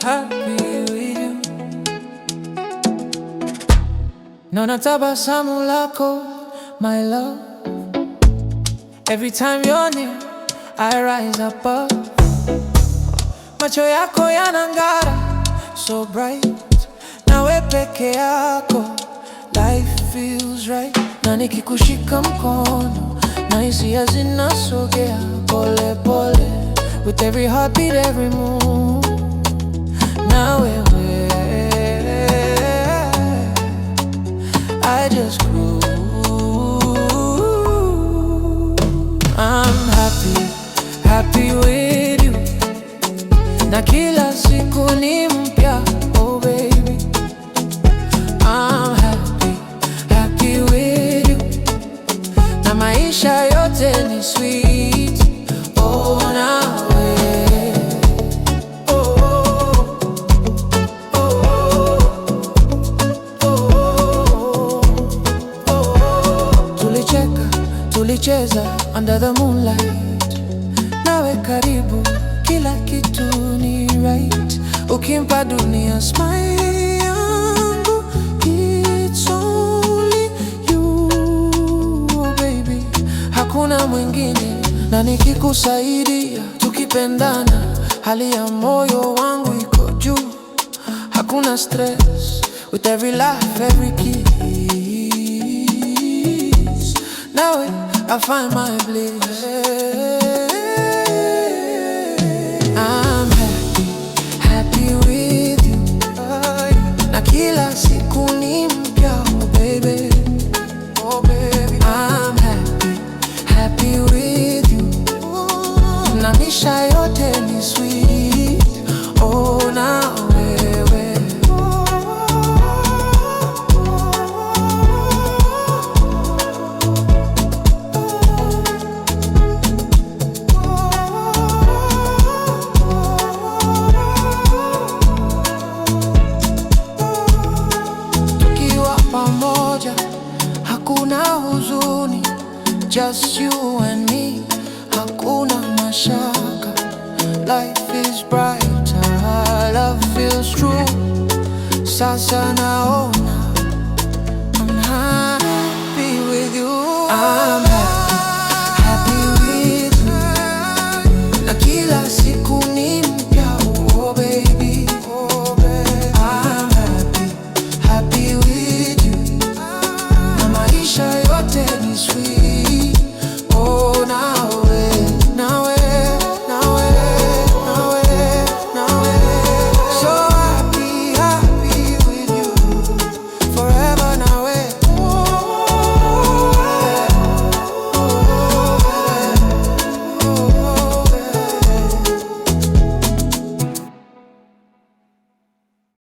happy with you. Naona tabasamu lako, my love. Every time you're near, I rise above. Macho yako yanang'ara, so bright. Nawe peke yako, life feels right. Na nikikushika mkono, na hisia zinasogea pole pole. With every heartbeat, every move. Na wewe, I just grew. I'm happy, happy with you. Na kila siku ni mpya, oh baby. I'm happy, happy with you. Na maisha yote ni sweet, oh na wewe. Oh, oh, oh, oh, oh. Tulicheka, tulicheza under the moonlight. Nawe karibu, kila kitu ni right. Ukimpa dunia smile yangu, it's only you, oh baby. Hakuna mwingine, na nikikusaidia tukipendana, hali ya moyo wangu iko juu. Hakuna stress, with every laugh, every kiss. Nawe I find my bliss. I'm happy, happy with you. Na kila siku ni mpya, oh baby. Oh baby, I'm happy, happy with you. Na maisha yote ni sweet, oh na wewe. Pamoja, hakuna huzuni, just you and me, hakuna mashaka. Life is brighter, love feels true. Sasa naona